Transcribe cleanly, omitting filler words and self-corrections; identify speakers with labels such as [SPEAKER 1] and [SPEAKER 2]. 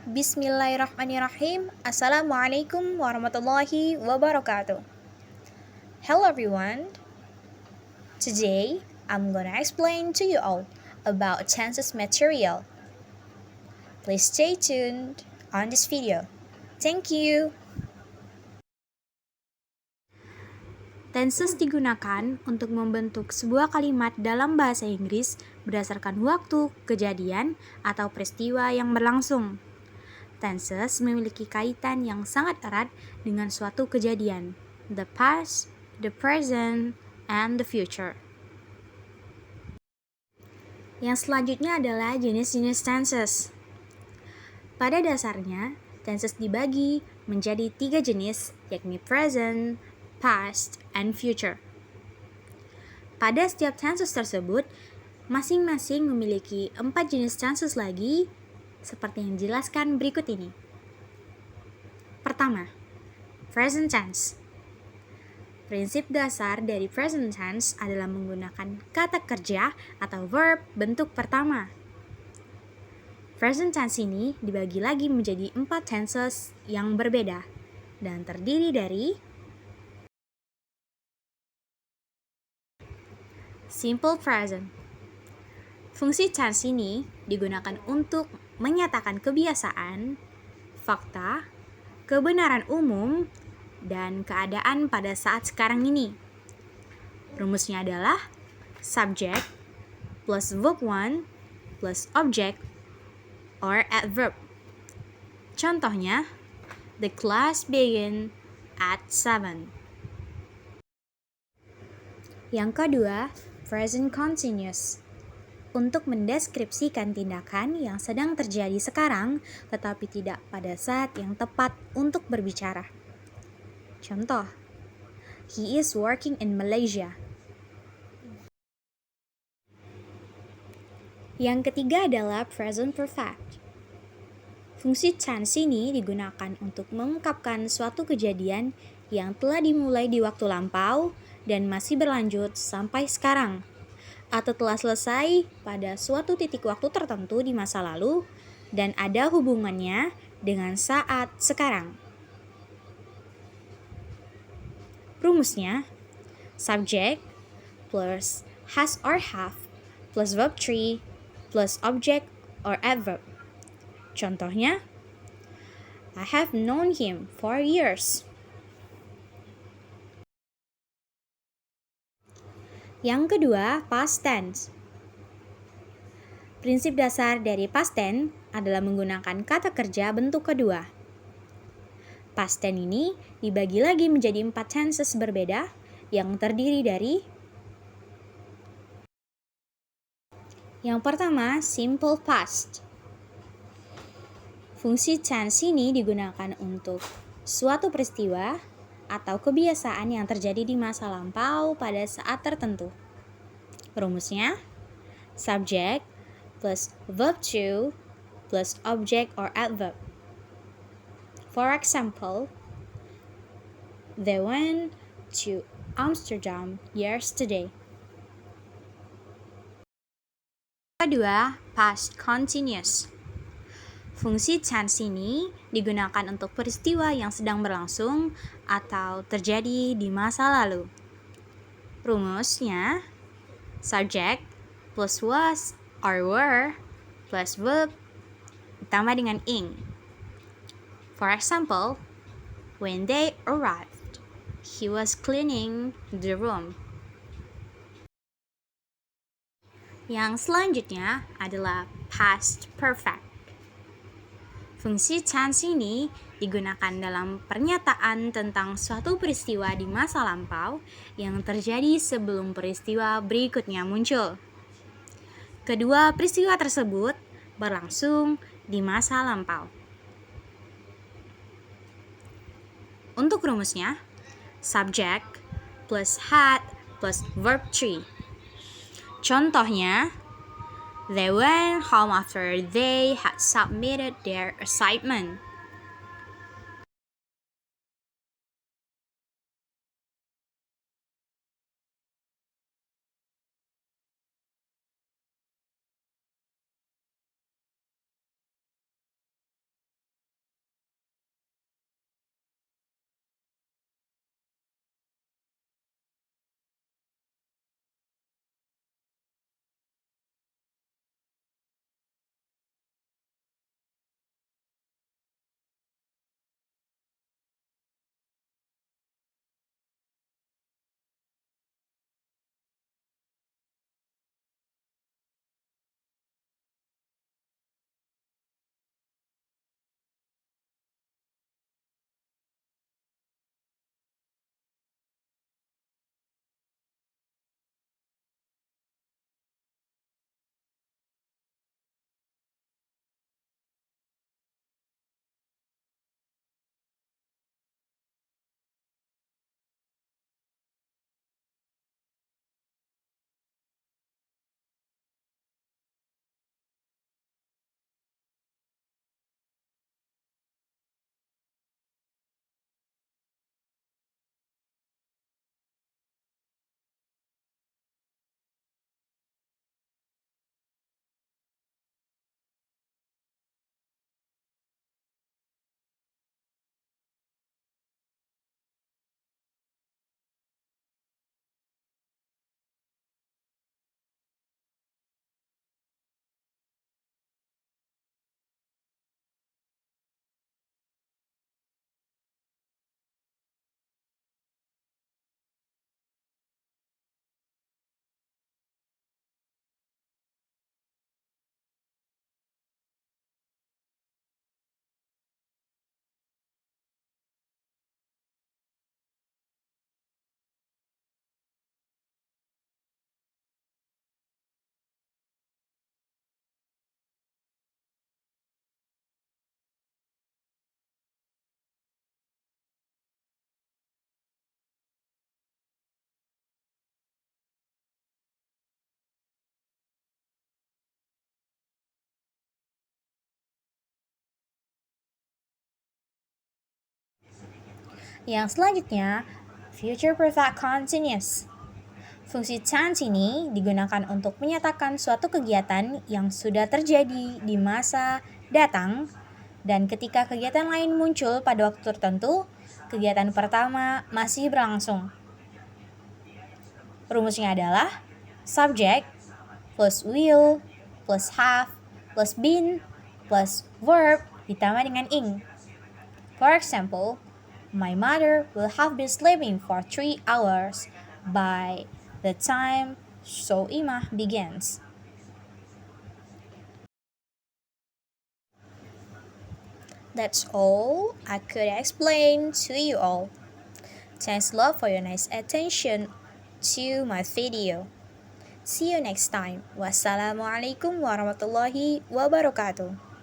[SPEAKER 1] Bismillahirrahmanirrahim. Assalamualaikum warahmatullahi wabarakatuh. Hello everyone. Today, I'm gonna explain to you all about tenses material. Please stay tuned on this video. Thank you. Tenses digunakan untuk membentuk sebuah kalimat dalam bahasa Inggris berdasarkan waktu, kejadian, atau peristiwa yang berlangsung. Tenses memiliki kaitan yang sangat erat dengan suatu kejadian, the past, the present, and the future. Yang selanjutnya adalah jenis-jenis tenses. Pada dasarnya, tenses dibagi menjadi 3 jenis, yakni present, past, and future. Pada setiap tenses tersebut, masing-masing memiliki 4 jenis tenses lagi, seperti yang dijelaskan berikut ini. Pertama, present tense. Prinsip dasar dari present tense adalah menggunakan kata kerja atau verb bentuk pertama. Present tense ini dibagi lagi menjadi 4 tenses yang berbeda dan terdiri dari simple present. Fungsi tense ini digunakan untuk menyatakan kebiasaan, fakta, kebenaran umum, dan keadaan pada saat sekarang ini. Rumusnya adalah subject plus verb 1 plus object or adverb. Contohnya, the class began at 7. Yang kedua, present continuous. Untuk mendeskripsikan tindakan yang sedang terjadi sekarang, tetapi tidak pada saat yang tepat untuk berbicara. Contoh, he is working in Malaysia. Yang ketiga adalah present perfect. Fungsi tense ini digunakan untuk mengungkapkan suatu kejadian yang telah dimulai di waktu lampau dan masih berlanjut sampai sekarang, atau telah selesai pada suatu titik waktu tertentu di masa lalu dan ada hubungannya dengan saat sekarang. Rumusnya, subject plus has or have plus verb 3 plus object or adverb. Contohnya, I have known him for years. Yang kedua, past tense. Prinsip dasar dari past tense adalah menggunakan kata kerja bentuk kedua. Past tense ini dibagi lagi menjadi 4 tenses berbeda yang terdiri dari yang pertama, simple past. Fungsi tense ini digunakan untuk suatu peristiwa atau kebiasaan yang terjadi di masa lampau pada saat tertentu. Rumusnya, subject plus verb 2 plus object or adverb. For example, they went to Amsterdam yesterday. Kedua, past continuous. Fungsi tense ini digunakan untuk peristiwa yang sedang berlangsung atau terjadi di masa lalu. Rumusnya, subject plus was or were plus verb ditambah dengan ing. For example, when they arrived, he was cleaning the room. Yang selanjutnya adalah past perfect. Fungsi tense ini digunakan dalam pernyataan tentang suatu peristiwa di masa lampau yang terjadi sebelum peristiwa berikutnya muncul. Kedua peristiwa tersebut berlangsung di masa lampau. Untuk rumusnya, subject plus had plus verb 3. Contohnya, they went home after they had submitted their assignment. Yang selanjutnya, future perfect continuous. Fungsi tense ini digunakan untuk menyatakan suatu kegiatan yang sudah terjadi di masa datang dan ketika kegiatan lain muncul pada waktu tertentu, kegiatan pertama masih berlangsung. Rumusnya adalah subject plus will plus have plus been plus verb ditambah dengan ing. For example, my mother will have been sleeping for 3 hours by the time Soimah begins. That's all I could explain to you all. Thanks a lot for your nice attention to my video. See you next time. Wassalamualaikum warahmatullahi wabarakatuh.